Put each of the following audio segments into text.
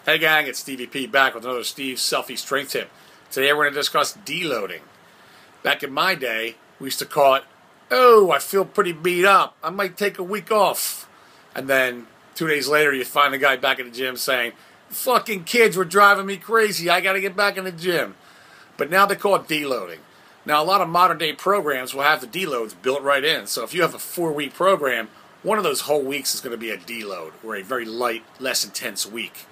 Hey gang, it's Stevie P back with another Steve Selfie strength tip. Today we're going to discuss deloading. Back in my day, we used to call it, oh, I feel pretty beat up. I might take a week off. And then 2 days later, you find the guy back at the gym saying, fucking kids were driving me crazy. I got to get back in the gym. But now they call it deloading. Now, a lot of modern day programs will have the deloads built right in. So if you have a 4-week program, one of those whole weeks is going to be a deload, or a very light, less intense week.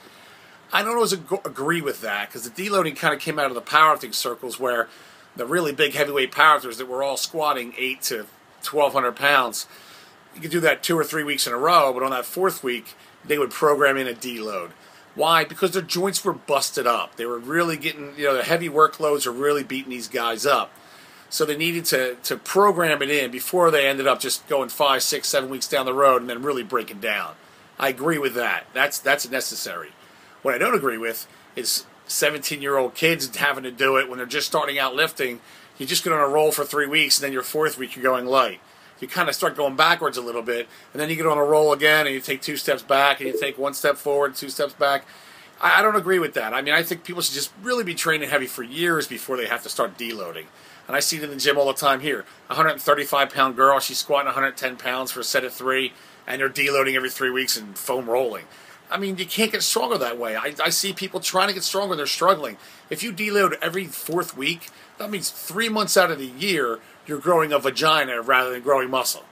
I don't always agree with that, because the deloading kind of came out of the powerlifting circles where the really big heavyweight powerlifters that were all squatting 8 to 1,200 pounds, you could do that 2 or 3 weeks in a row, but on that 4th week, they would program in a deload. Why? Because their joints were busted up. They were really getting, the heavy workloads are really beating these guys up. So they needed to program it in before they ended up just going 5, 6, 7 weeks down the road and then really breaking down. I agree with that. That's necessary. What I don't agree with is 17-year-old kids having to do it when they're just starting out lifting. You just get on a roll for 3 weeks, and then your 4th week you're going light. You kind of start going backwards a little bit, and then you get on a roll again, and you take 2 steps back, and you take 1 step forward, 2 steps back. I don't agree with that. I mean, I think people should just really be training heavy for years before they have to start deloading. And I see it in the gym all the time here. A 135-pound girl, she's squatting 110 pounds for a set of 3, and they're deloading every 3 weeks and foam rolling. I mean, you can't get stronger that way. I see people trying to get stronger, they're struggling. If you deload every 4th week, that means 3 months out of the year, you're growing a vagina rather than growing muscle.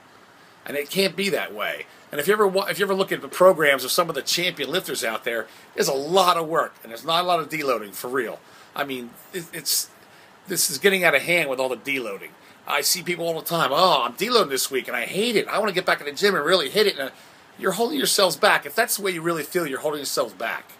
And it can't be that way. And if you ever look at the programs of some of the champion lifters out there, there's a lot of work, and there's not a lot of deloading, for real. I mean, this is getting out of hand with all the deloading. I see people all the time, oh, I'm deloading this week, and I hate it. I want to get back in the gym and really hit it. And you're holding yourselves back. If that's the way you really feel, you're holding yourselves back.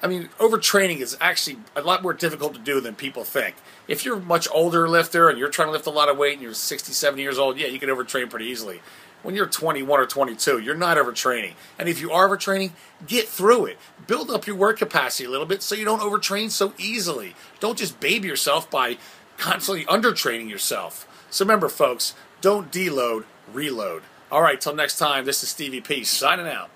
I mean, overtraining is actually a lot more difficult to do than people think. If you're a much older lifter and you're trying to lift a lot of weight and you're 60, 70 years old, yeah, you can overtrain pretty easily. When you're 21 or 22, you're not overtraining. And if you are overtraining, get through it. Build up your work capacity a little bit so you don't overtrain so easily. Don't just baby yourself by constantly undertraining yourself. So remember, folks, don't deload, reload. All right, till next time, this is Stevie P signing out.